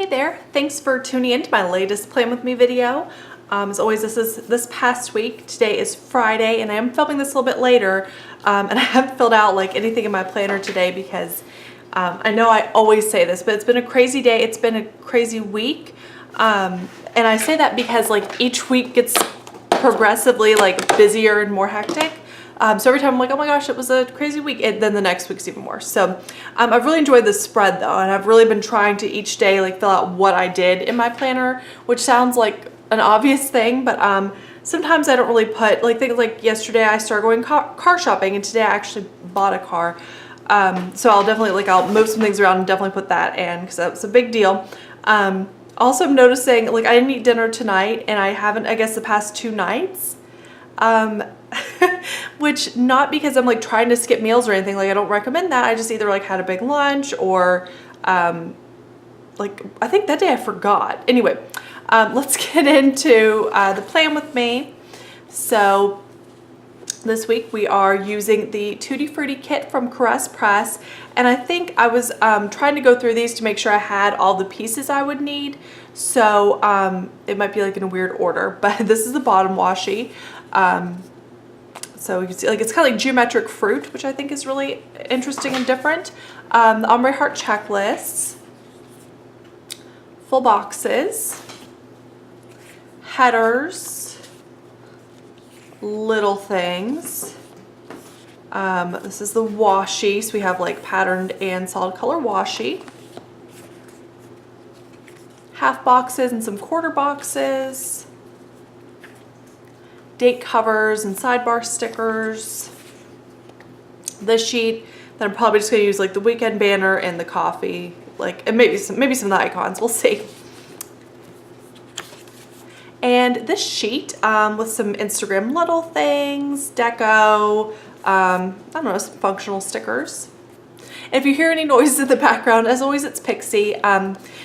Hey there, thanks for tuning in to my latest Plan With Me video. As always, this is this past week. Today is Friday and I am filming this a little bit later, and I haven't filled out like anything in my planner today because I know I always say this, but it's been a crazy day. It's been a crazy week, and I say that because like each week gets progressively like busier and more hectic. So every time I'm like, oh my gosh, it was a crazy week, and then the next week's even more. So I've really enjoyed this spread though, and I've really been trying to each day like fill out what I did in my planner, which sounds like an obvious thing, but sometimes I don't really put like things like yesterday I started going car shopping, and today I actually bought a car. So I'll definitely I'll move some things around and definitely put that in because that's a big deal. Also, I'm noticing like I didn't eat dinner tonight, and I haven't, I guess, the past 2 nights. Which not because I'm like trying to skip meals or anything, like I don't recommend that. I just either like had a big lunch or like I think that day I forgot. Anyway, let's get into the plan with me. So this week we are using the Tutti Frutti kit from CaressPress, and I think I was trying to go through these to make sure I had all the pieces I would need. So it might be like in a weird order, but this is the bottom washi. So you can see like it's kind of like geometric fruit, which I think is really interesting and different. The ombre heart checklists, full boxes, headers, little things. This is the washi, so we have like patterned and solid color washi. Half boxes and some quarter boxes. Date covers and sidebar stickers. This sheet that I'm probably just gonna use like the weekend banner and the coffee, like, and maybe some of the icons, we'll see. And this sheet with some Instagram little things, deco, I don't know, some functional stickers. And if you hear any noises in the background, as always, it's Pixie.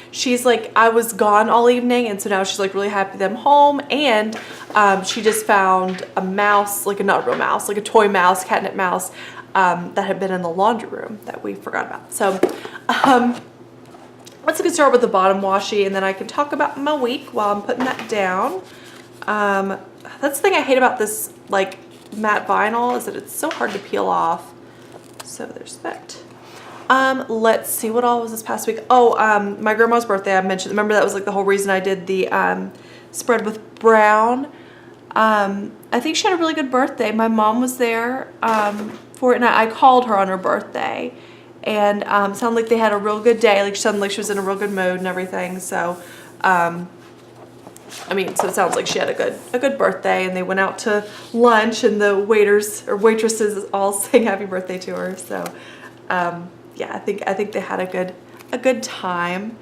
She's like, I was gone all evening, and so now she's like really happy that I'm home, and she just found a mouse, like a not a real mouse, like a toy mouse, catnip mouse, that had been in the laundry room that we forgot about. So let's get started with the bottom washi, and then I can talk about my week while I'm putting that down. That's the thing I hate about this like matte vinyl, is that it's so hard to peel off. So there's that. Let's see, what all was this past week? Oh, my grandma's birthday I mentioned. Remember that was like the whole reason I did the spread with brown. I think she had a really good birthday. My mom was there for it, and I called her on her birthday, and sounded like they had a real good day. Like she sounded like she was in a real good mood and everything. So I mean, so it sounds like she had a good birthday, and they went out to lunch, and the waiters or waitresses all sang happy birthday to her. So yeah, I think they had a good time.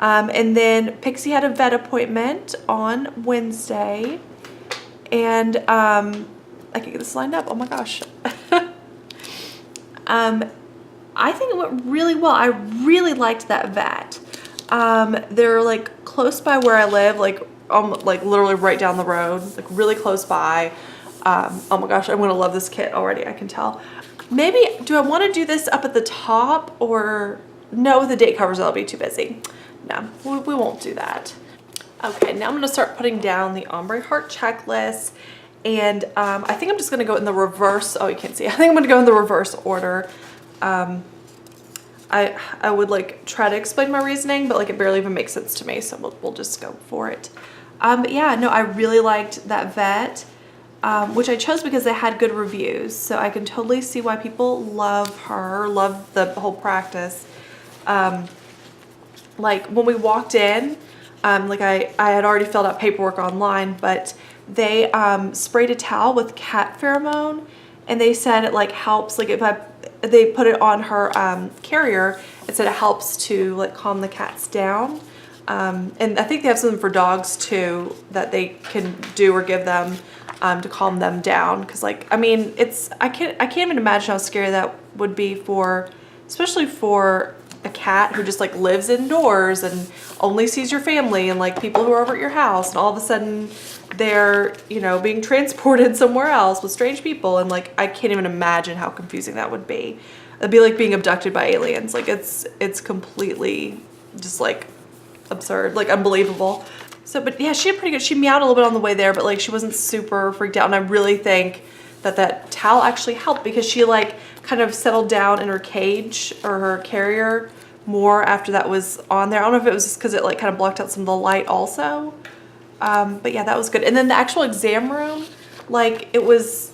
And then Pixie had a vet appointment on Wednesday, and I can get this lined up. Oh my gosh. I think it went really well. I really liked that vet. They're like close by where I live, like literally right down the road, like really close by. Oh my gosh, I'm gonna love this kit already, I can tell. Maybe, do I want to do this up at the top, or no, with the date covers that'll be too busy. No, we won't do that. Okay, now I'm gonna start putting down the ombre heart checklist, and I think I'm just gonna go in the reverse. Oh, you can't see. I think I'm gonna go in the reverse order. I would like try to explain my reasoning, but like it barely even makes sense to me, so we'll just go for it. But yeah, no, I really liked that vet, which I chose because they had good reviews, so I can totally see why people love her, love the whole practice. Like when we walked in, like I had already filled out paperwork online, but they sprayed a towel with cat pheromone, and they said it like helps, like if they put it on her carrier, it said it helps to like calm the cats down. And I think they have something for dogs too that they can do or give them to calm them down. Cause like, I mean, I can't even imagine how scary that would be especially for a cat who just like lives indoors and only sees your family and like people who are over at your house, and all of a sudden they're, you know, being transported somewhere else with strange people, and like I can't even imagine how confusing that would be. It'd be like being abducted by aliens. Like it's completely just like absurd, like unbelievable. So, but yeah, she did pretty good. She meowed a little bit on the way there, but like she wasn't super freaked out. And I really think that towel actually helped because she like kind of settled down in her cage or her carrier more after that was on there. I don't know if it was just because it like kind of blocked out some of the light also. But yeah, that was good. And then the actual exam room, like it was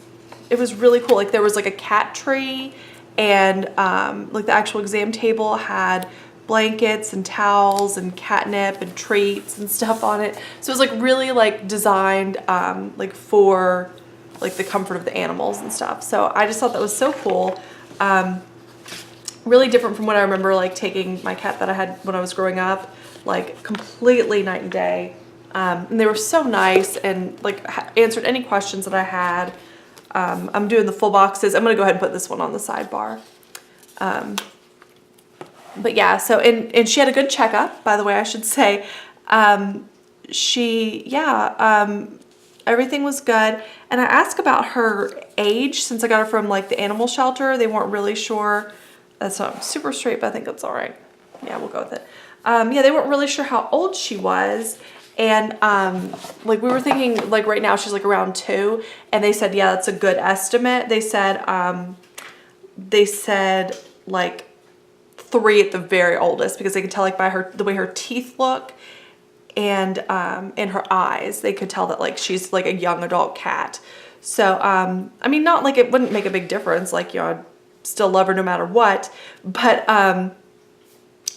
really cool. Like there was like a cat tree and like the actual exam table had blankets and towels and catnip and treats and stuff on it. So it was like really like designed like for like the comfort of the animals and stuff. So I just thought that was so cool. Really different from what I remember like taking my cat that I had when I was growing up, like completely night and day. And they were so nice and like answered any questions that I had. I'm doing the full boxes. I'm gonna go ahead and put this one on the sidebar. But yeah, so, and she had a good checkup, by the way, I should say. Everything was good. And I asked about her age since I got her from like the animal shelter. They weren't really sure. That's not super straight, but I think that's all right. Yeah, we'll go with it. Yeah, they weren't really sure how old she was. And like we were thinking like right now she's like around 2, and they said, yeah, that's a good estimate. They said like 3 at the very oldest, because they could tell like by the way her teeth look and in her eyes, they could tell that like she's like a young adult cat. So I mean, not like it wouldn't make a big difference, like, you know, I'd still love her no matter what, but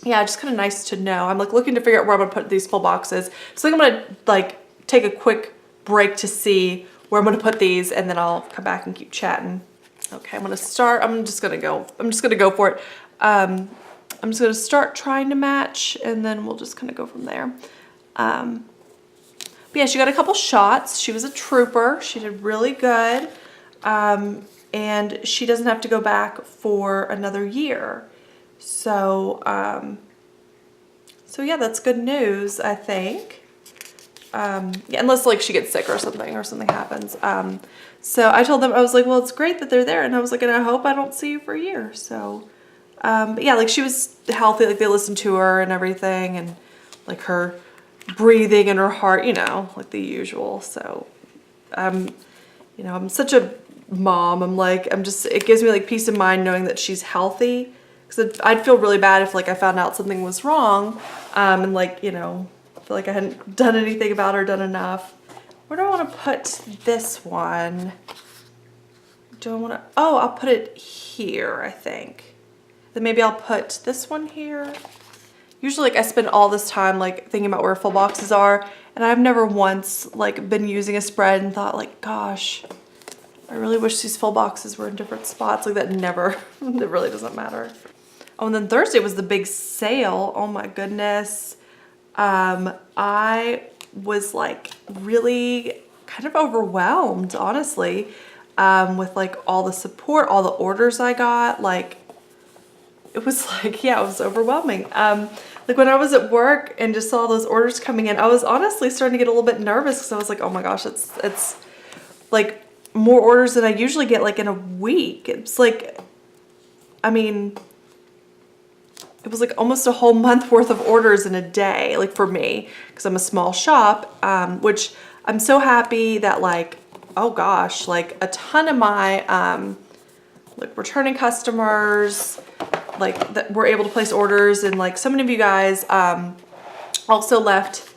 yeah, just kind of nice to know. I'm like looking to figure out where I'm gonna put these full boxes. So I'm gonna like take a quick break to see where I'm gonna put these, and then I'll come back and keep chatting. Okay, I'm gonna start. I'm just gonna go for it. I'm just gonna start trying to match, and then we'll just kind of go from there. But yeah, she got a couple shots. She was a trooper. She did really good. And she doesn't have to go back for another year. So, so yeah, that's good news, I think. Yeah, unless like she gets sick or something happens. So I told them, I was like, well, it's great that they're there. And I was like, and I hope I don't see you for a year. So, but yeah, like she was healthy, like they listened to her and everything, and like her breathing and her heart, you know, like the usual. So, you know, I'm such a mom. It gives me like peace of mind knowing that she's healthy. Because I'd feel really bad if like I found out something was wrong, and like, you know, feel like I hadn't done anything about her, done enough. Where do I want to put this one? I'll put it here, I think. Then maybe I'll put this one here. Usually like I spend all this time like thinking about where full boxes are, and I've never once like been using a spread and thought like, gosh, I really wish these full boxes were in different spots. Like that never, it really doesn't matter. Oh, and then Thursday was the big sale. Oh my goodness. I was like really kind of overwhelmed, honestly, with like all the support, all the orders I got. Like it was like, yeah, it was overwhelming. Like when I was at work and just saw those orders coming in, I was honestly starting to get a little bit nervous, because I was like, oh my gosh, it's like more orders than I usually get like in a week. It's like, I mean, it was like almost a whole month worth of orders in a day, like for me, because I'm a small shop, which I'm so happy that like, oh gosh, like a ton of my like returning customers, like that were able to place orders, and like so many of you guys also left.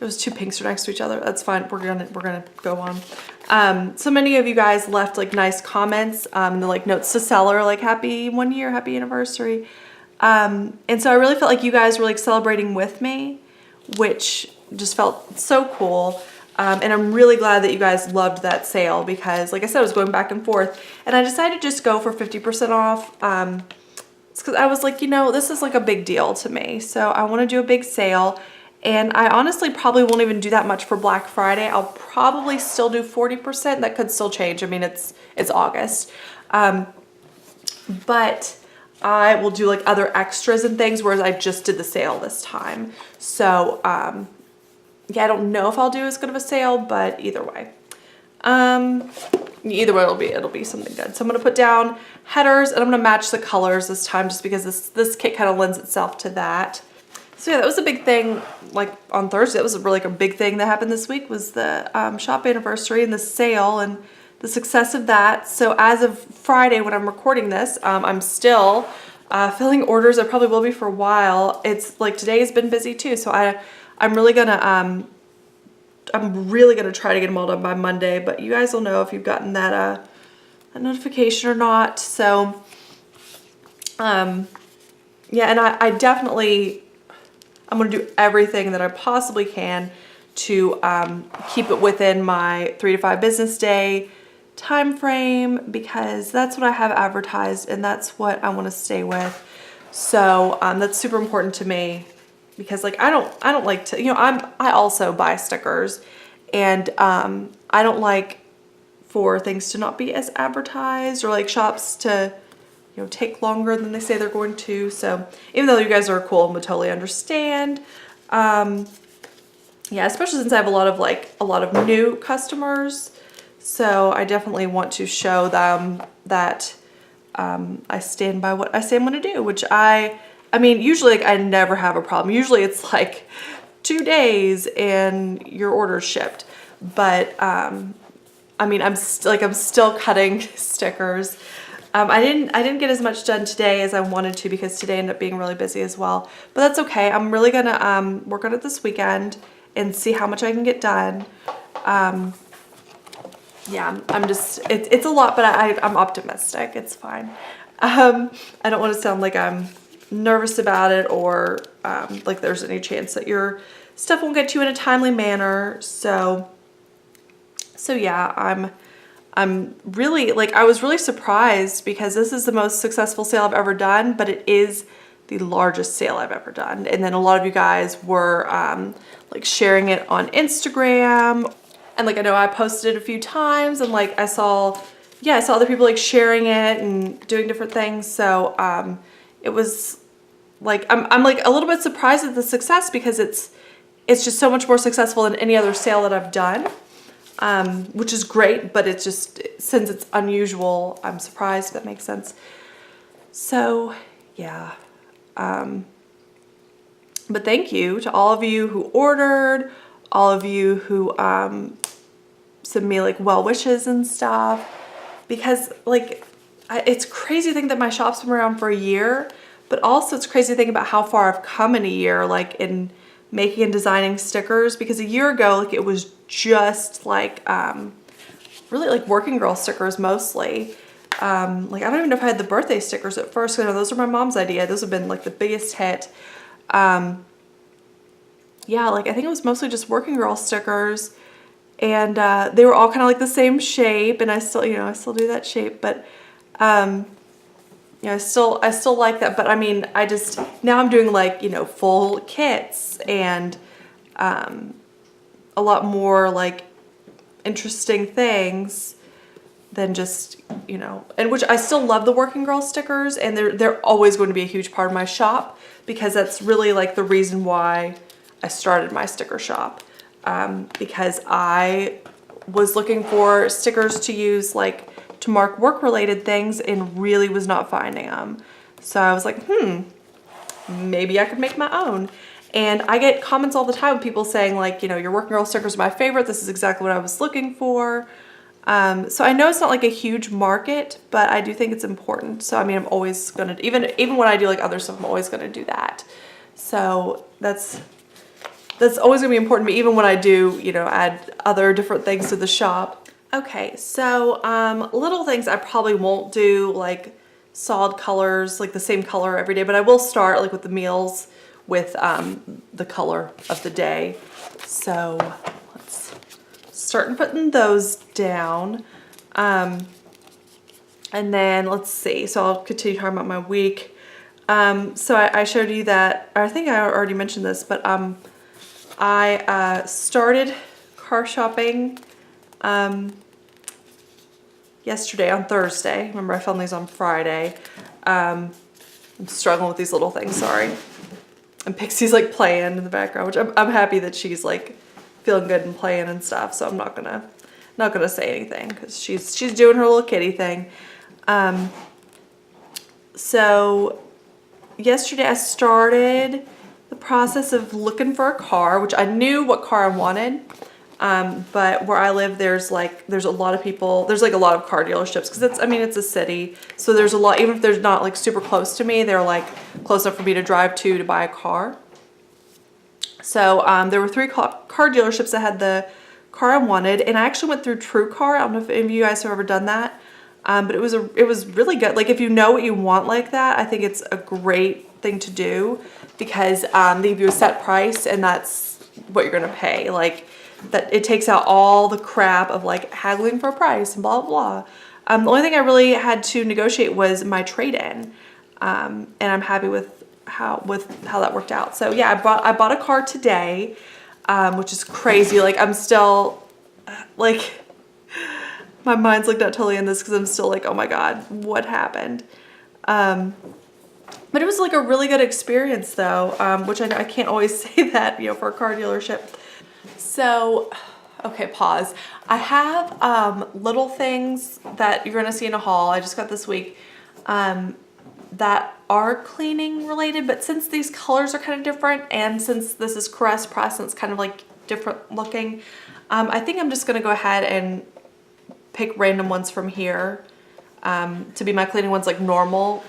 Those 2 pinks are next to each other. That's fine. We're gonna go on. So many of you guys left like nice comments, and the like notes to seller, like happy 1 year, happy anniversary. And so I really felt like you guys were like celebrating with me, which just felt so cool. And I'm really glad that you guys loved that sale, because like I said, I was going back and forth, and I decided to just go for 50% off. It's because I was like, you know, this is like a big deal to me. So I want to do a big sale, and I honestly probably won't even do that much for Black Friday. I'll probably still do 40%. That could still change. I mean, it's August. But I will do like other extras and things, whereas I just did the sale this time. So, yeah, I don't know if I'll do as good of a sale, but either way, it'll be something good. So I'm going to put down headers, and I'm going to match the colors this time, just because this kit kind of lends itself to that. So yeah, that was a big thing, like on Thursday. That was really like a big thing that happened this week, was the shop anniversary and the sale and the success of that. So as of Friday when I'm recording this, I'm still filling orders. I probably will be for a while. It's like today has been busy too. So I'm really gonna try to get them all done by Monday, but you guys will know if you've gotten that a notification or not. So yeah, and I definitely, I'm going to do everything that I possibly can to keep it within my 3 to 5 business day time frame, because that's what I have advertised and that's what I want to stay with. So that's super important to me, because like I don't like to, you know, I also buy stickers, and I don't like for things to not be as advertised, or like shops to, you know, take longer than they say they're going to. So even though you guys are cool and would totally understand, yeah, especially since I have a lot of new customers. So I definitely want to show them that I stand by what I say I'm going to do, which I mean, usually like I never have a problem. Usually it's like 2 days and your order's shipped. But I mean, I'm still cutting stickers. I didn't get as much done today as I wanted to, because today ended up being really busy as well. But that's okay. I'm really gonna work on it this weekend and see how much I can get done. Yeah, I'm just, it's a lot, but I'm optimistic. It's fine. I don't want to sound like I'm nervous about it, or like there's any chance that your stuff won't get to you in a timely manner. So yeah, I'm really, like, I was really surprised, because this is the most successful sale I've ever done, but it is the largest sale I've ever done. And then a lot of you guys were like sharing it on Instagram, and like I know I posted it a few times, and like I saw other people like sharing it and doing different things. So it was like, I'm like a little bit surprised at the success, because it's just so much more successful than any other sale that I've done. Which is great, but it's just, since it's unusual, I'm surprised, if that makes sense. So yeah, but thank you to all of you who ordered, all of you who sent me like well wishes and stuff, because like it's crazy to think that my shop's been around for a year, but also it's crazy to think about how far I've come in a year, like in making and designing stickers, because a year ago, like it was just like really like working girl stickers mostly. Like I don't even know if I had the birthday stickers at first, because those are my mom's idea. Those have been like the biggest hit. Yeah, like I think it was mostly just working girl stickers, and they were all kind of like the same shape, and I still do that shape, but yeah, I still like that. But I mean, now I'm doing like, you know, full kits and a lot more like interesting things than just, you know, and which I still love the working girl stickers, and they're always going to be a huge part of my shop, because that's really like the reason why I started my sticker shop, because I was looking for stickers to use like to mark work related things and really was not finding them. So I was like, maybe I could make my own. And I get comments all the time with people saying like, you know, your working girl stickers are my favorite. This is exactly what I was looking for. So I know it's not like a huge market, but I do think it's important. So I mean, I'm always gonna, even when I do like other stuff, I'm always gonna do that. So that's always gonna be important to me, even when I do, you know, add other different things to the shop. Okay, so little things I probably won't do, like solid colors, like the same color every day, but I will start like with the meals with the color of the day. So let's start putting those down. And then let's see, so I'll continue talking about my week. So I showed you that, I think I already mentioned this, but I started car shopping yesterday on Thursday. Remember, I filmed these on Friday. I'm struggling with these little things, sorry. And Pixie's like playing in the background, which I'm happy that she's like feeling good and playing and stuff. So I'm not gonna say anything, because she's doing her little kitty thing. So yesterday I started the process of looking for a car, which I knew what car I wanted. But where I live, there's a lot of people, there's like a lot of car dealerships because it's a city. So there's a lot, even if they're not like super close to me, they're like close enough for me to drive to buy a car. So there were 3 car dealerships that had the car I wanted, and I actually went through TrueCar. I don't know if any of you guys have ever done that, but it was really good. Like if you know what you want like that, I think it's a great thing to do because they give you a set price and that's what you're gonna pay. Like that, it takes out all the crap of like haggling for a price and blah blah blah. The only thing I really had to negotiate was my trade-in, and I'm happy with how that worked out. So yeah, I bought a car today, which is crazy. Like I'm still like my mind's like not totally in this because I'm still like, oh my god, what happened? But it was like a really good experience though, which I can't always say that, you know, for a car dealership. So, okay, pause. I have little things that you're gonna see in a haul I just got this week that are cleaning related, but since these colors are kind of different and since this is CaressPress and it's kind of like different looking, I think I'm just gonna go ahead and pick random ones from here to be my cleaning ones like normal.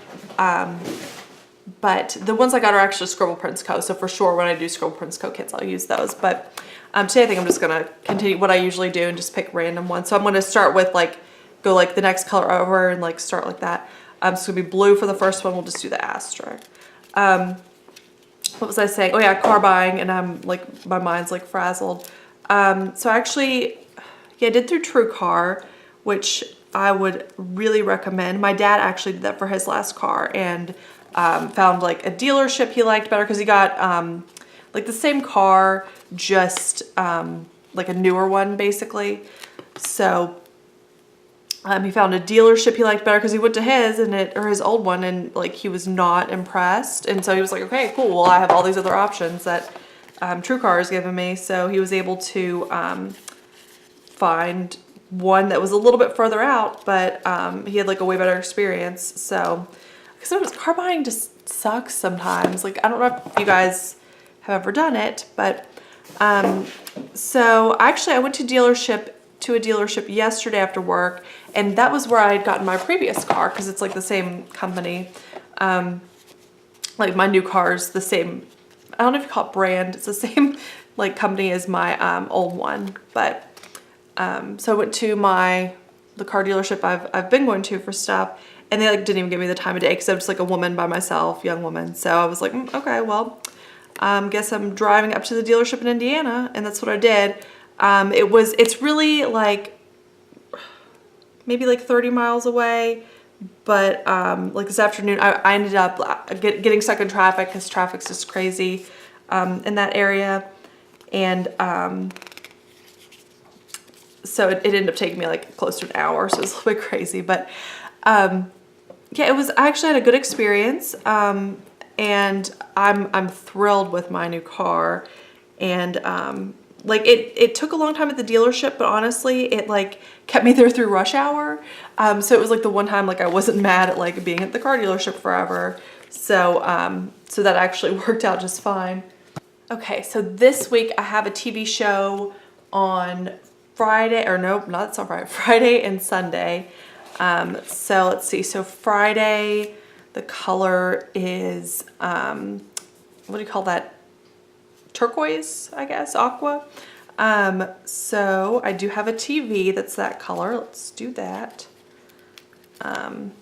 But the ones I got are actually Scribble Prints Co. So for sure when I do Scribble Prints Co. kits, I'll use those. But today I think I'm just gonna continue what I usually do and just pick random ones. So I'm gonna start with like, go like the next color over and like start like that. So it's gonna be blue for the first one. We'll just do the asterisk. What was I saying? Oh yeah, car buying, and I'm like, my mind's like frazzled. So actually, yeah, I did through TrueCar, which I would really recommend. My dad actually did that for his last car and found like a dealership he liked better because he got like the same car, just like a newer one basically. So he found a dealership he liked better because he went to his or his old one and like he was not impressed. And so he was like, okay, cool. Well, I have all these other options that TrueCar has given me. So he was able to find one that was a little bit further out, but he had like a way better experience. So sometimes car buying just sucks sometimes. Like, I don't know if you guys have ever done it, but so actually I went to a dealership yesterday after work, and that was where I had gotten my previous car because it's like the same company. Like my new car's the same, I don't know if you call it brand, it's the same like company as my old one. But so I went to the car dealership I've been going to for stuff, and they like didn't even give me the time of day because I was just like a woman by myself, young woman. So I was like, okay, well, guess I'm driving up to the dealership in Indiana, and that's what I did. It's really like maybe like 30 miles away, but like this afternoon I ended up getting stuck in traffic because traffic's just crazy in that area, and so it ended up taking me like close to an hour, so it was a little bit crazy, but yeah, I actually had a good experience, and I'm thrilled with my new car. And like it took a long time at the dealership, but honestly it like kept me there through rush hour. So it was like the one time like I wasn't mad at like being at the car dealership forever. So so that actually worked out just fine. Okay, so this week I have a TV show on Friday, or no, not it's on Friday, Friday and Sunday. So let's see. So Friday, the color is, what do you call that? Turquoise, I guess, aqua. So I do have a TV that's that color. Let's do that. Yep,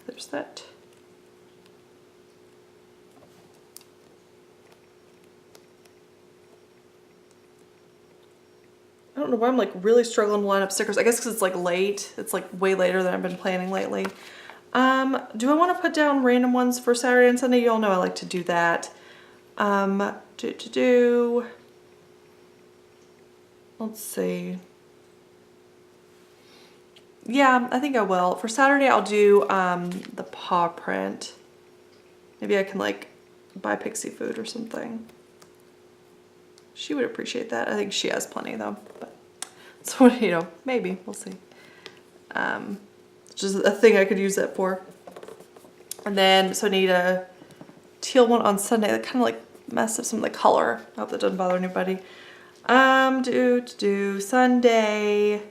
there's that. I don't know why I'm like really struggling to line up stickers. I guess because it's like late. It's like way later than I've been planning lately. Do I want to put down random ones for Saturday and Sunday? You all know I like to do that. Let's see. Yeah, I think I will. For Saturday, I'll do the paw print. Maybe I can like buy Pixie food or something. She would appreciate that. I think she has plenty though, but so, you know, maybe we'll see. Just a thing I could use that for. And then, so I need a teal one on Sunday that kind of like messed up some of the color. I hope that doesn't bother anybody. Sunday.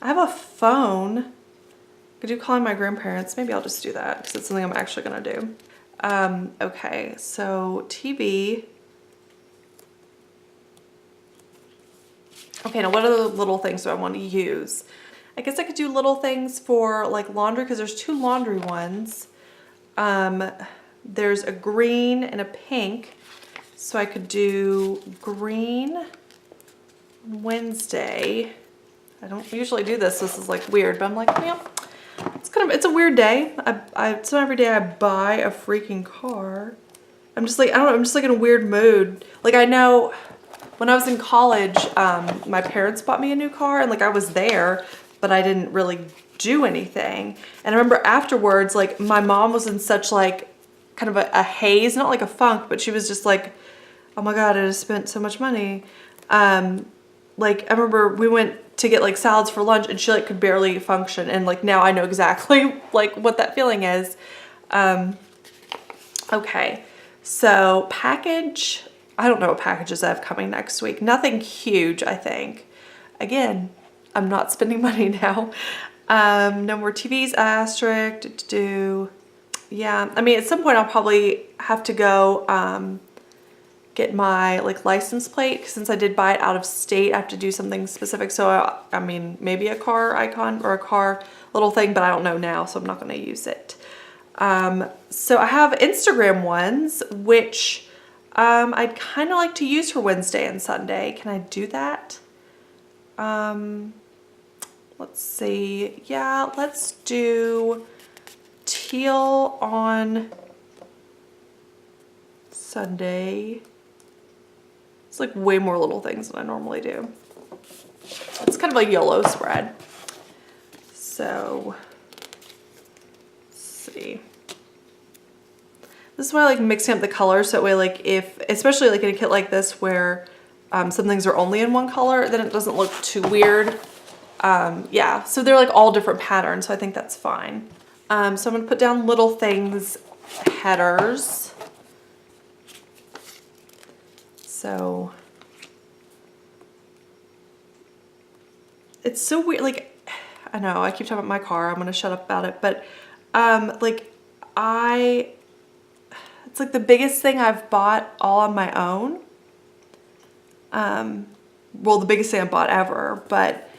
I have a phone. I could do calling my grandparents. Maybe I'll just do that because it's something I'm actually gonna do. Okay, so TV. Okay, now what other little things do I want to use? I guess I could do little things for like laundry because there's 2 laundry ones. There's a green and a pink. So I could do green Wednesday. I don't usually do this. This is like weird, but I'm like, yeah, it's a weird day. It's not every day I buy a freaking car. I'm just like, I don't know, I'm just like in a weird mood. Like I know when I was in college, my parents bought me a new car and like I was there, but I didn't really do anything. And I remember afterwards, like my mom was in such like kind of a haze, not like a funk, but she was just like, oh my God, I just spent so much money. Like I remember we went to get like salads for lunch and she like could barely function. And like now I know exactly like what that feeling is. Okay, so package, I don't know what packages I have coming next week. Nothing huge, I think. Again, I'm not spending money now. No more TVs, asterisk, yeah. I mean, at some point I'll probably have to go, get my like license plate since I did buy it out of state. I have to do something specific. So I mean, maybe a car icon or a car little thing, but I don't know now, so I'm not going to use it. So I have Instagram ones, which I'd kind of like to use for Wednesday and Sunday. Can I do that? Let's see. Yeah, let's do teal on Sunday. It's like way more little things than I normally do. It's kind of a yellow spread. So, let's see. This is why I like mixing up the colors, so that way like if, especially like in a kit like this where some things are only in one color, then it doesn't look too weird. Yeah, so they're like all different patterns, so I think that's fine. So I'm gonna put down little things, headers. So it's so weird, like, I know I keep talking about my car, I'm gonna shut up about it, but like it's like the biggest thing I've bought all on my own. Well, the biggest thing I bought ever, but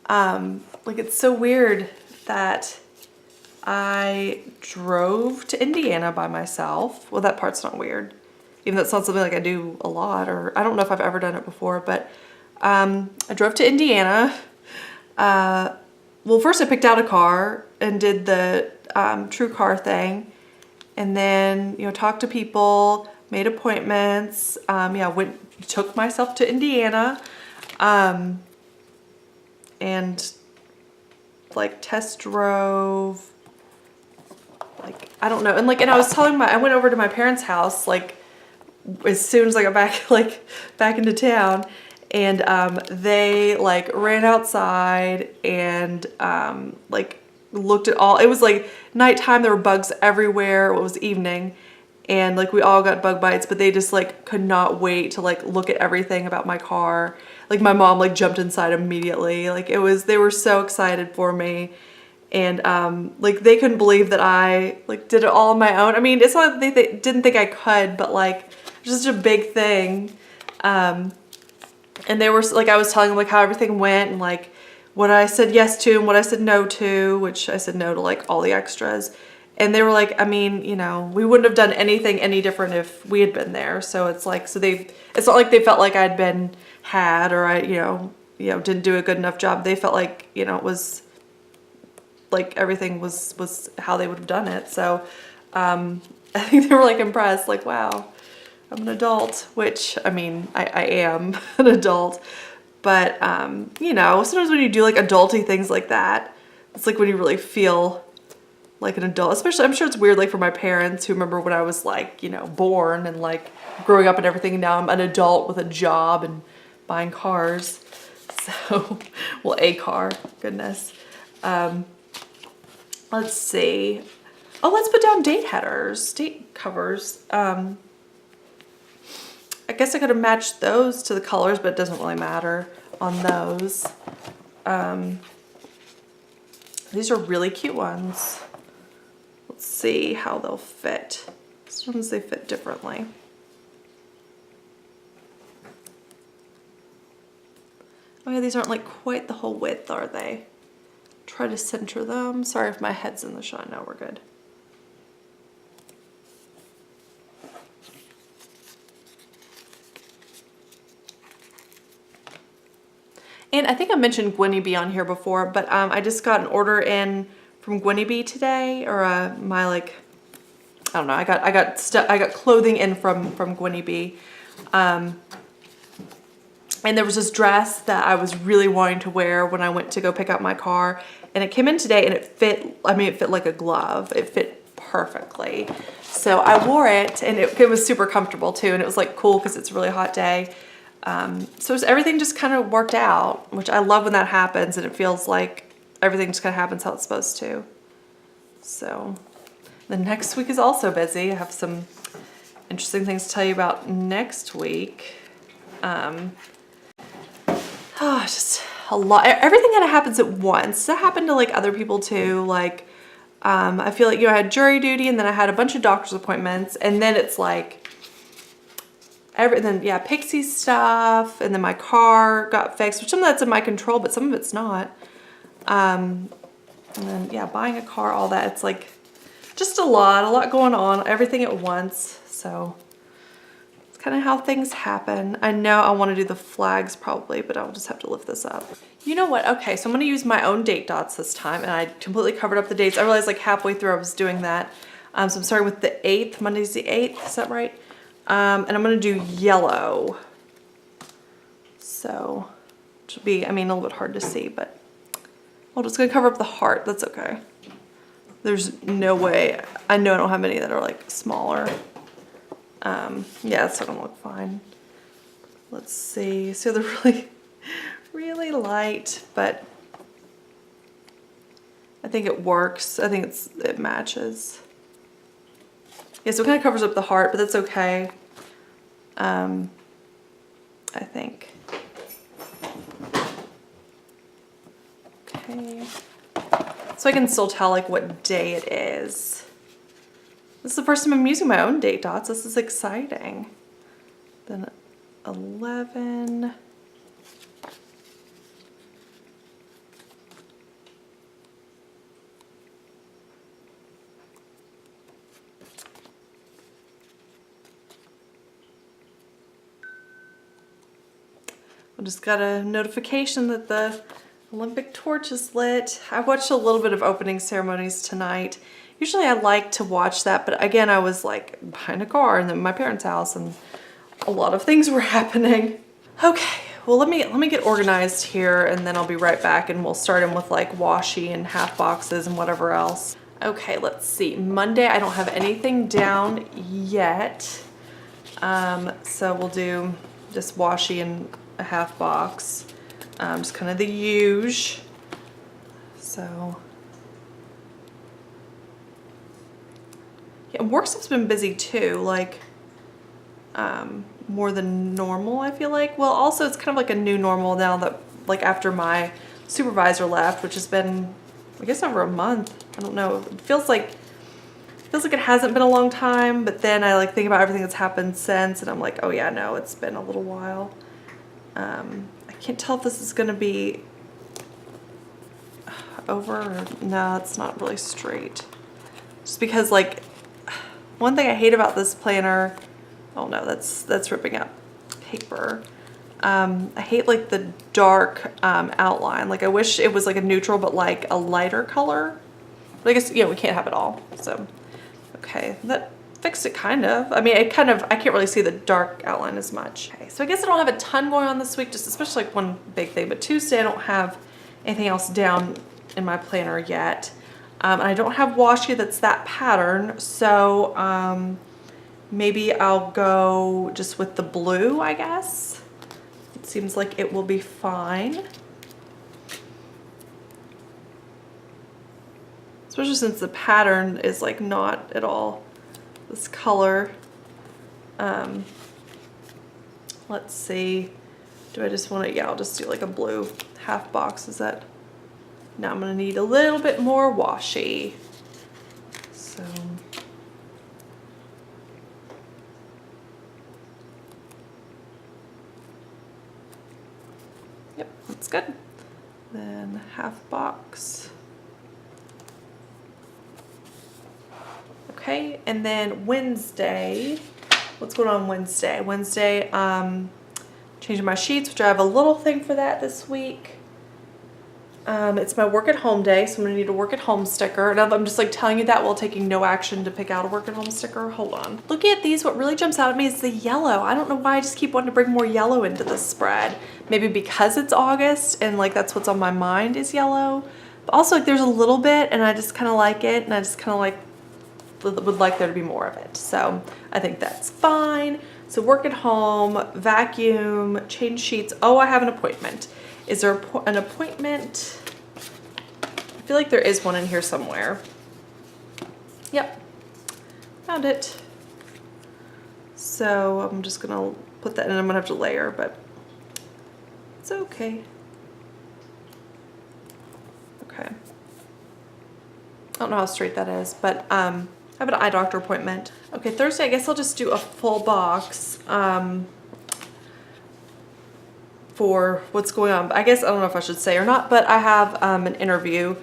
like it's so weird that I drove to Indiana by myself. Well, that part's not weird. Even though it's not something like I do a lot, or I don't know if I've ever done it before, but I drove to Indiana. Well, first I picked out a car and did the True Car thing, and then, you know, talked to people, made appointments, yeah, took myself to Indiana, and like test drove, like, I don't know. And like, and I was telling I went over to my parents' house, like, as soon as I got back, like back into town, and they like ran outside and like looked at all, it was like nighttime, there were bugs everywhere, it was evening, and like we all got bug bites, but they just like could not wait to like look at everything about my car. Like my mom like jumped inside immediately, like they were so excited for me. And like they couldn't believe that I like did it all on my own. I mean, it's not that they didn't think I could, but like just such a big thing. And they were like, I was telling them like how everything went and like what I said yes to and what I said no to, which I said no to like all the extras. And they were like, I mean, you know, we wouldn't have done anything any different if we had been there. So it's like, it's not like they felt like I'd been had, or I, you know, didn't do a good enough job. They felt like, you know, it was like everything was how they would have done it. So I think they were like impressed, like, wow, I'm an adult, which I mean, I am an adult, but you know, sometimes when you do like adulty things like that, it's like when you really feel like an adult. Especially, I'm sure it's weird like for my parents who remember when I was like, you know, born and like growing up and everything, and now I'm an adult with a job and buying cars. So, well, a car, goodness. Let's see. Oh, let's put down date headers, date covers. I guess I could have matched those to the colors, but it doesn't really matter on those. These are really cute ones. Let's see how they'll fit. Sometimes they fit differently. Oh yeah, these aren't like quite the whole width, are they? Try to center them. Sorry if my head's in the shot. No, we're good. And I think I mentioned Gwynny Bee on here before, but I just got an order in from Gwynny Bee today, or my like, I don't know. I got clothing in from Gwynny Bee, and there was this dress that I was really wanting to wear when I went to go pick up my car, and it came in today, and it fit. I mean, it fit like a glove. It fit perfectly. So I wore it, and it was super comfortable too, and it was like cool because it's a really hot day. So everything just kind of worked out, which I love when that happens and it feels like everything just kind of happens how it's supposed to. So the next week is also busy. I have some interesting things to tell you about next week. Just a lot. Everything kind of happens at once. That happened to like other people too. Like, I feel like, I had jury duty and then I had a bunch of doctor's appointments, and then it's like, then Pixie stuff, and then my car got fixed, which some of that's in my control, but some of it's not. And then buying a car, all that. It's like just a lot going on, everything at once. So it's kind of how things happen. I know I want to do the flags probably, but I'll just have to lift this up. You know what? Okay, so I'm going to use my own date dots this time, and I completely covered up the dates. I realized like halfway through I was doing that. So I'm starting with the 8th. Monday's the 8th. Is that right? And I'm going to do yellow. So, which will be, I mean, a little bit hard to see, but I'm just going to cover up the heart. That's okay. There's no way. I know I don't have any that are like smaller. Yeah, it's going to look fine. Let's see. So they're really, really light, but I think it works. I think it matches. Yeah, so it kind of covers up the heart, but that's okay. I think. Okay. So I can still tell like what day it is. This is the first time I'm using my own date dots. This is exciting. Then 11. I just got a notification that the Olympic torch is lit. I watched a little bit of opening ceremonies tonight. Usually I like to watch that, but again, I was like behind a car and then my parents' house, and a lot of things were happening. Okay, well let me get organized here, and then I'll be right back, and we'll start in with like washi and half boxes and whatever else. Okay, let's see. Monday I don't have anything down yet. So we'll do just washi and a half box, just kind of the huge. So yeah, work stuff's been busy too, like more than normal, I feel like. Well, also it's kind of like a new normal now that like after my supervisor left, which has been I guess over a month. I don't know. It feels like it hasn't been a long time, but then I like think about everything that's happened since, and I'm like, oh yeah, no, it's been a little while. I can't tell if this is going to be over or no, it's not really straight. Just because like one thing I hate about this planner, oh no, that's ripping up paper. I hate like the dark outline. Like I wish it was like a neutral but like a lighter color. But I guess, we can't have it all. So, okay, that fixed it kind of. I mean, I can't really see the dark outline as much. Okay, so I guess I don't have a ton going on this week, just especially like one big thing. But Tuesday I don't have anything else down in my planner yet. And I don't have washi that's that pattern. So maybe I'll go just with the blue, I guess. It seems like it will be fine. Especially since the pattern is like not at all this color. let's see. Do I just want to, yeah, I'll just do like a blue half box. Is that, now I'm going to need a little bit more washi. So, yep, that's good. Then half box. Okay, and then Wednesday, what's going on Wednesday? Wednesday, changing my sheets, which I have a little thing for that this week. It's my work at home day, so I'm gonna need a work at home sticker. Now I'm just like telling you that while taking no action to pick out a work at home sticker. Hold on. Looking at these, what really jumps out at me is the yellow. I don't know why I just keep wanting to bring more yellow into this spread. Maybe because it's August and like that's what's on my mind is yellow. But also like there's a little bit and I just kind of like it, and I just kind of like would like there to be more of it. So I think that's fine. So work at home, vacuum, change sheets. Oh, I have an appointment. Is there an appointment? I feel like there is one in here somewhere. Yep, found it. So I'm just gonna put that in. I'm gonna have to layer, but it's okay. Okay. I don't know how straight that is, but I have an eye doctor appointment. Okay, Thursday, I guess I'll just do a full box for what's going on. I guess I don't know if I should say or not, but I have an interview.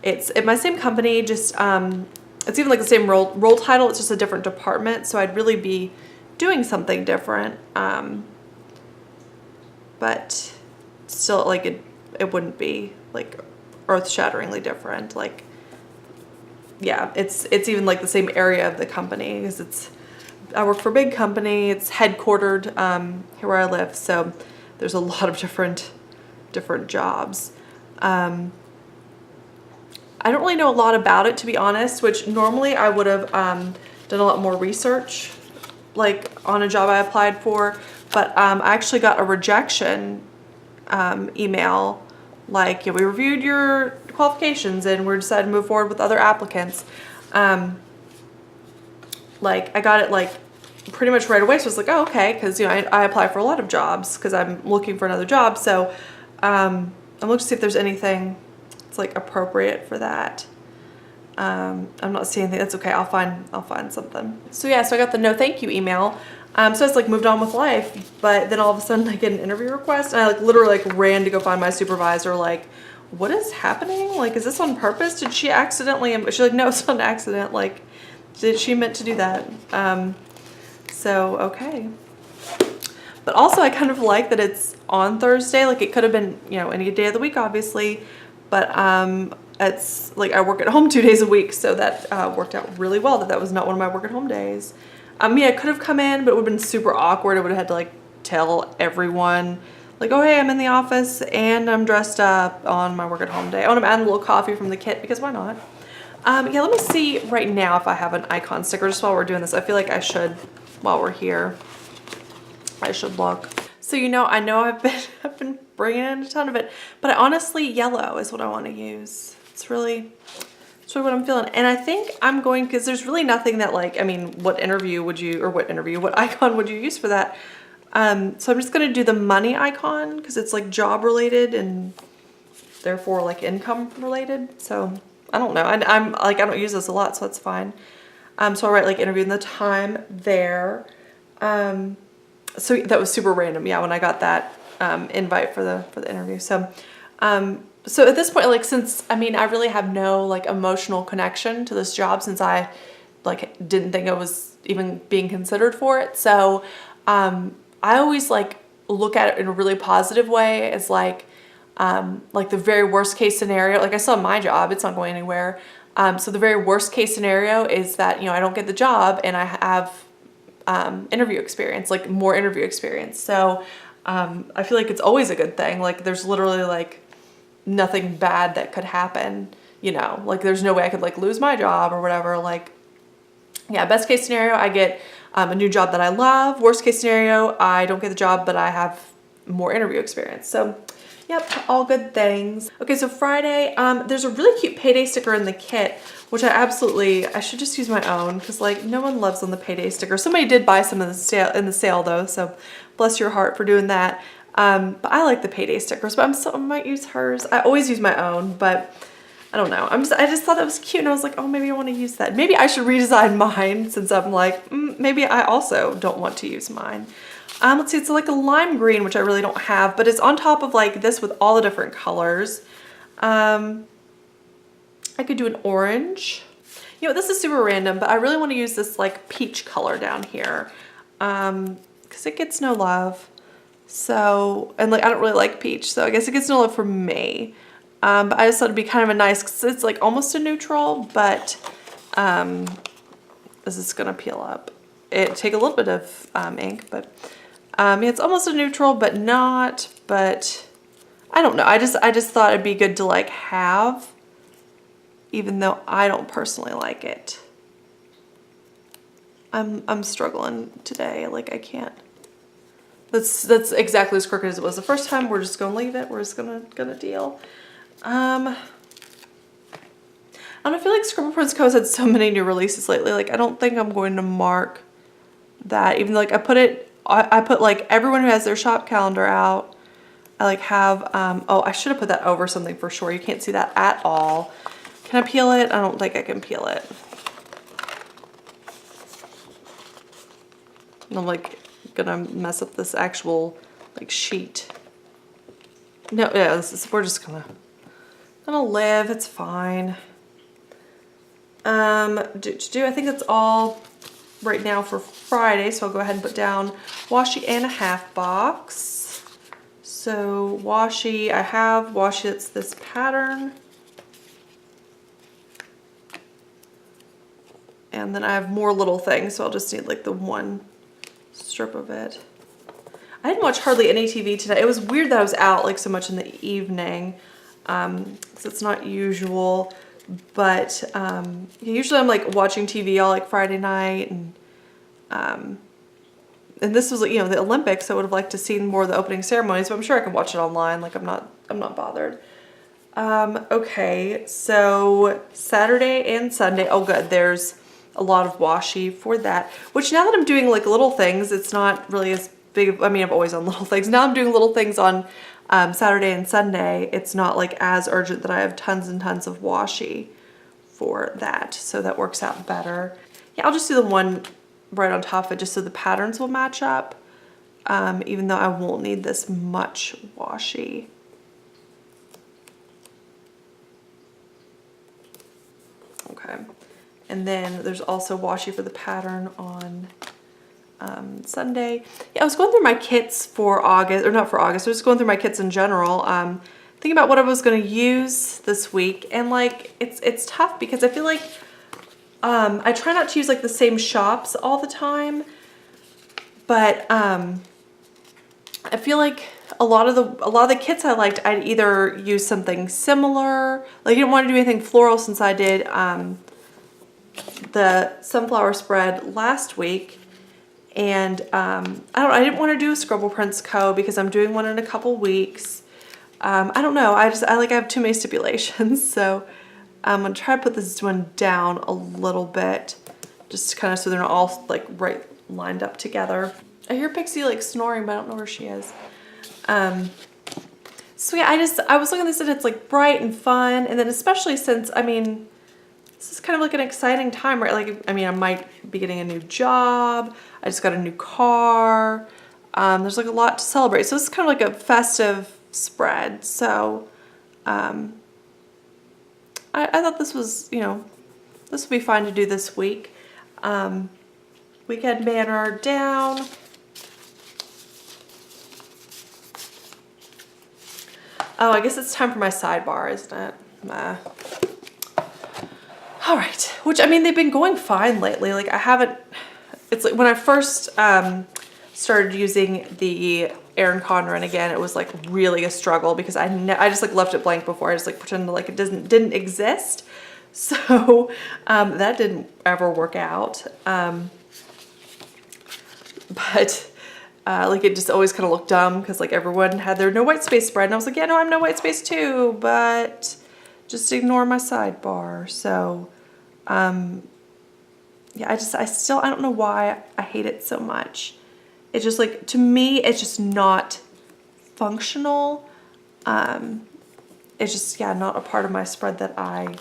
It's at my same company, just it's even like the same role title, it's just a different department, so I'd really be doing something different. But still, like it wouldn't be like earth-shatteringly different. Like, yeah, it's even like the same area of the company, because I work for a big company. It's headquartered here where I live, so there's a lot of different jobs. I don't really know a lot about it, to be honest, which normally I would have done a lot more research like on a job I applied for, but I actually got a rejection email like, yeah, we reviewed your qualifications and we're decided to move forward with other applicants. Like I got it like pretty much right away, so I was like, oh, okay, because you know I apply for a lot of jobs because I'm looking for another job, so I'm looking to see if there's anything that's like appropriate for that. I'm not seeing anything. That's okay. I'll find something. So yeah, so I got the no thank you email. So I just like moved on with life, but then all of a sudden I get an interview request, and I like literally like ran to go find my supervisor. Like, what is happening? Like, is this on purpose? Did she accidentally? She's like, no, it's not an accident. Like, did she meant to do that? So okay. But also I kind of like that it's on Thursday. Like it could have been, you know, any day of the week, obviously, but it's like I work at home 2 days a week, so that worked out really well that was not one of my work at home days. Yeah, I could have come in, but it would have been super awkward. I would have had to like tell everyone like, oh, hey, I'm in the office and I'm dressed up on my work at home day. Oh, and I'm adding a little coffee from the kit because why not? Yeah, let me see right now if I have an icon sticker just while we're doing this. I feel like I should, while we're here, I should look. So, you know I've been bringing in a ton of it, but I yellow is what I want to use. It's really what I'm feeling. And I think I'm going, because there's really nothing that like, I mean, what icon would you use for that? So I'm just going to do the money icon because it's like job related and therefore like income related. So I don't know. I'm like, I don't use this a lot, so that's fine. So I'll write like interview and the time there. So that was super random. Yeah. When I got that, invite for the interview. So at this point, like, since, I mean, I really have no like emotional connection to this job since I like didn't think I was even being considered for it. So, I always like look at it in a really positive way as like the very worst case scenario. Like I still have my job, it's not going anywhere. So the very worst case scenario is that, you know, I don't get the job and I have, interview experience, like more interview experience. So, I feel like it's always a good thing. Like there's literally like nothing bad that could happen, you know, like there's no way I could like lose my job or whatever. Like, yeah, best case scenario, I get a new job that I love. Worst case scenario, I don't get the job, but I have more interview experience. So Yep, all good things. Okay, so Friday, there's a really cute payday sticker in the kit, which I should just use my own because like no one loves on the payday sticker. Somebody did buy some in the sale though, so bless your heart for doing that. But I like the payday stickers, but I might use hers. I always use my own, but I don't know. I just thought that was cute and I was like, oh, maybe I want to use that. Maybe I should redesign mine since I'm like, maybe I also don't want to use mine. Let's see, it's like a lime green, which I really don't have, but it's on top of like this with all the different colors. I could do an orange. You know, this is super random, but I really want to use this like peach color down here because it gets no love. So, and like I don't really like peach, so I guess it gets no love from me. But I just thought it'd be kind of a nice, cause it's like almost a neutral, but this is gonna peel up. It take a little bit of ink, but yeah, it's almost a neutral, but not, but I don't know. I just thought it'd be good to like have, even though I don't personally like it. I'm struggling today. Like I can't. That's exactly as crooked as it was the first time. We're just gonna leave it. We're just gonna deal. I feel like Scribble Prints Co. has had so many new releases lately. Like I don't think I'm going to mark that, even though like I put like everyone who has their shop calendar out. I like have, oh, I should have put that over something for sure. You can't see that at all. Can I peel it? I don't think I can peel it. And I'm like gonna mess up this actual like sheet. No, yeah, we're just gonna live. It's fine. I think that's all right now for Friday, so I'll go ahead and put down washi and a half box. So washi, I have washi that's this pattern. And then I have more little things, so I'll just need like the one strip of it. I didn't watch hardly any TV today. It was weird that I was out like so much in the evening, because it's not usual. But usually I'm like watching TV all like Friday night, and this was, you know, the Olympics. I would have liked to seen more of the opening ceremonies, but I'm sure I can watch it online. Like I'm not bothered. Okay, so Saturday and Sunday. Oh, good. There's a lot of washi for that. Which now that I'm doing like little things, it's not really as big. I mean, I've always done little things. Now I'm doing little things on Saturday and Sunday. It's not like as urgent that I have tons and tons of washi for that, so that works out better. Yeah, I'll just do the one right on top of it just so the patterns will match up, even though I won't need this much washi. Okay, and then there's also washi for the pattern on Sunday. Yeah, I was going through my kits for August, or not for August, I was just going through my kits in general, thinking about what I was going to use this week, and like it's tough because I feel like I try not to use like the same shops all the time, but I feel like a lot of the kits I liked, I'd either use something similar. Like I didn't want to do anything floral since I did the sunflower spread last week, and I didn't want to do a Scribble Prints Co. because I'm doing one in a couple weeks. I don't know. I have too many stipulations, so I'm gonna try to put this one down a little bit, just kind of so they're not all like right lined up together. I hear Pixie like snoring, but I don't know where she is. So yeah, I was looking at this and it's like bright and fun, and then especially since, I mean, this is kind of like an exciting time, right? Like, I mean, I might be getting a new job. I just got a new car. There's like a lot to celebrate. So this is kind of like a festive spread. So I thought this was, you know, this would be fun to do this week. Weekend banner down. Oh, I guess it's time for my sidebar, isn't it? All right, which I mean, they've been going fine lately. Like I haven't, it's like when I first started using the Erin Condren again, it was like really a struggle because I just like left it blank before. I just like pretended like it didn't exist. So that didn't ever work out. But Like it just always kind of looked dumb because like everyone had their no white space spread, and I was like, yeah, no, I'm no white space too, but just ignore my sidebar. So yeah, I don't know why I hate it so much. It's just like, to me, it's just not functional. It's just, yeah, not a part of my spread that I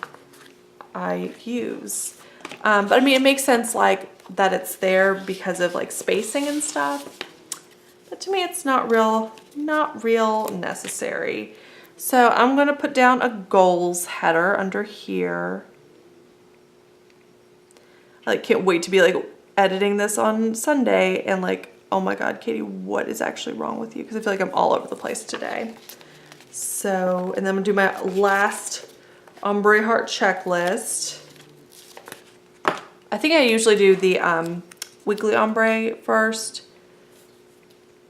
use. But I mean, it makes sense like that it's there because of like spacing and stuff. But to me, it's not real necessary. So I'm gonna put down a goals header under here. I like, can't wait to be like editing this on Sunday and like, oh my God, Katie, what is actually wrong with you? Because I feel like I'm all over the place today. So, and then I'm gonna do my last ombre heart checklist. I think I usually do the weekly ombre first,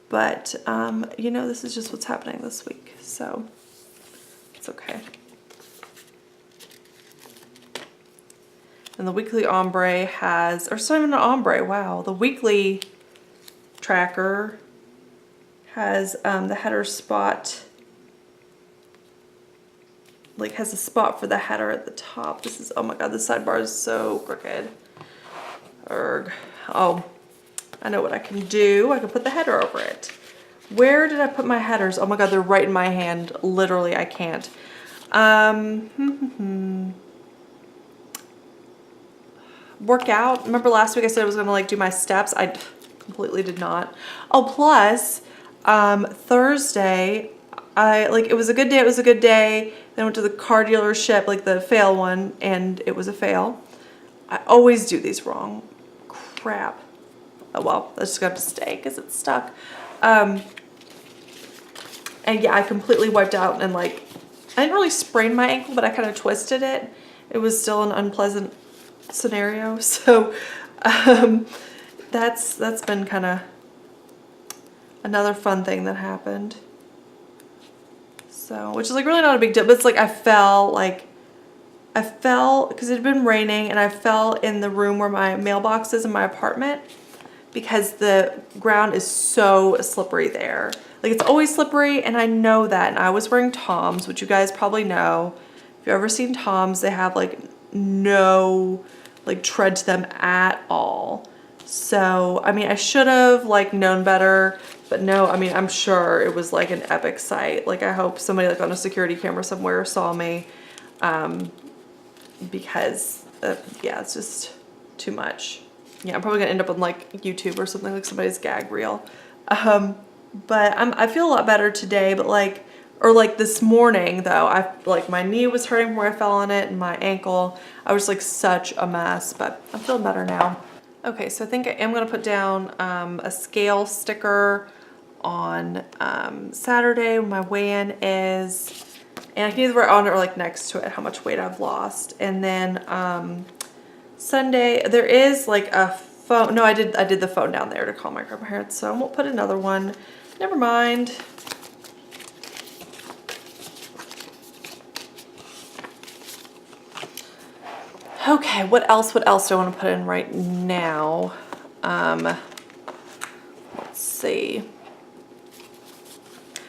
but you know, this is just what's happening this week, so it's okay. And the weekly ombre has, or it's not even an ombre, wow. The weekly tracker has the header spot, like has a spot for the header at the top. This is, oh my God, this sidebar is so crooked. Erg. Oh, I know what I can do. I can put the header over it. Where did I put my headers? Oh my God, they're right in my hand. Literally, I can't. Workout. Remember last week I said I was gonna like do my steps? I completely did not. Oh, plus Thursday, it was a good day. It was a good day. Then I went to the car dealership, like the fail one, and it was a fail. I always do these wrong. Crap. Oh well, that's just gonna have to stay because it's stuck. And yeah, I completely wiped out and like, I didn't really sprain my ankle, but I kind of twisted it. It was still an unpleasant scenario. So that's been kind of another fun thing that happened. So, which is like really not a big deal, but it's like I fell because it had been raining, and I fell in the room where my mailbox is in my apartment because the ground is so slippery there. Like it's always slippery, and I know that, and I was wearing Toms, which you guys probably know. If you've ever seen Toms, they have like no like tread to them at all. So, I mean, I should have like known better, but no, I mean, I'm sure it was like an epic sight. Like I hope somebody like on a security camera somewhere saw me, because yeah, it's just too much. Yeah, I'm probably gonna end up on like YouTube or something, like somebody's gag reel. But I feel a lot better today, but like, or like this morning though, I like my knee was hurting where I fell on it, and my ankle. I was like such a mess, but I'm feeling better now. Okay, so I think I am gonna put down a scale sticker on Saturday when my weigh-in is, and I can either write on it or like next to it how much weight I've lost. And then Sunday there is like a phone. No, I did the phone down there to call my grandparents, so I won't put another one. Never mind. Okay, what else do I want to put in right now? Let's see.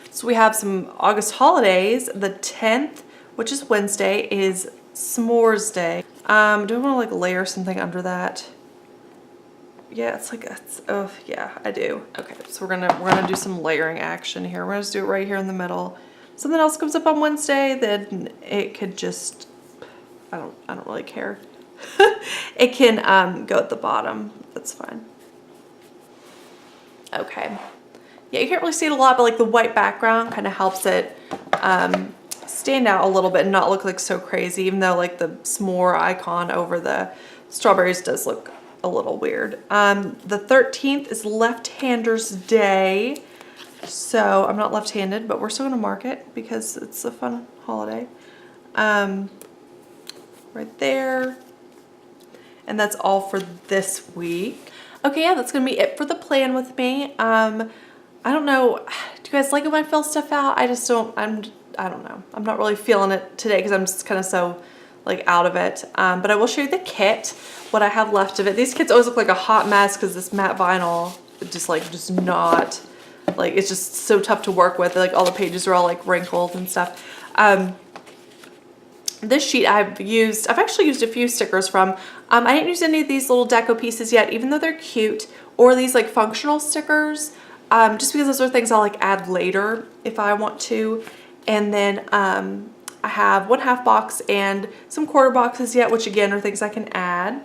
So we have some August holidays. The 10th, which is Wednesday, is S'mores Day. Do I want to like layer something under that? Yeah, it's like, oh yeah, I do. Okay, so we're gonna do some layering action here. We're gonna just do it right here in the middle. Something else comes up on Wednesday, then it could just, I don't really care. It can go at the bottom. That's fine. Okay. Yeah, you can't really see it a lot, but like the white background kind of helps it stand out a little bit and not look like so crazy, even though like the s'more icon over the strawberries does look a little weird. The 13th is Left-Handers Day. So I'm not left-handed, but we're still gonna mark it because it's a fun holiday. Right there. And that's all for this week. Okay, yeah, that's gonna be it for the plan with me. I don't know, do you guys like it when I fill stuff out? I just don't, I don't know. I'm not really feeling it today because I'm just kind of so like out of it. But I will show you the kit, what I have left of it. These kits always look like a hot mess because this matte vinyl just not, like, it's just so tough to work with. Like all the pages are all like wrinkled and stuff. This sheet I've actually used a few stickers from. I didn't use any of these little deco pieces yet, even though they're cute, or these like functional stickers, just because those are things I'll like add later if I want to. And then I have 1/2 box and some quarter boxes yet, which again are things I can add.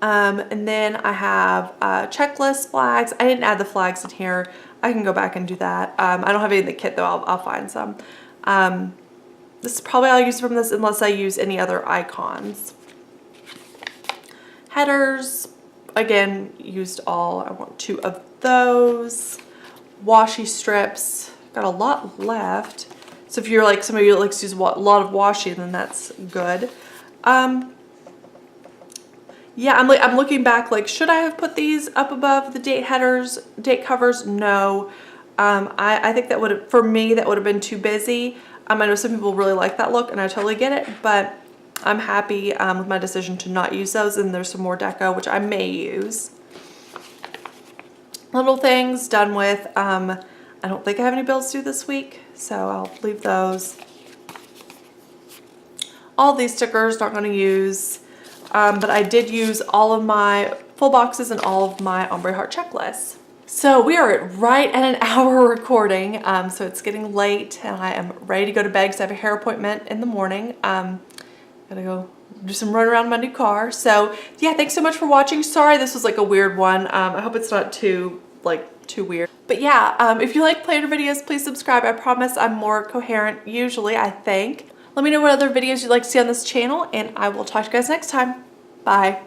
And then I have checklist flags. I didn't add the flags in here. I can go back and do that. I don't have any in the kit though. I'll find some. This is probably all I use from this unless I use any other icons. Headers, again, used all. I want 2 of those. Washi strips, got a lot left. So if you're like somebody who likes to use a lot of washi, then that's good. Yeah, I'm looking back, like, should I have put these up above the date headers, date covers? No. I think that would, for me, that would have been too busy. I know some people really like that look, and I totally get it, but I'm happy with my decision to not use those, and there's some more deco, which I may use. Little things done with. I don't think I have any bills due this week, so I'll leave those. All these stickers not going to use, but I did use all of my full boxes and all of my ombre heart checklists. So we are right at an hour recording, so it's getting late and I am ready to go to bed because I have a hair appointment in the morning. Gotta go do some run around my new car. So yeah, thanks so much for watching. Sorry this was like a weird one. I hope it's not too weird. But yeah, if you like planner videos, please subscribe. I promise I'm more coherent usually, I think. Let me know what other videos you'd like to see on this channel, and I will talk to you guys next time. Bye.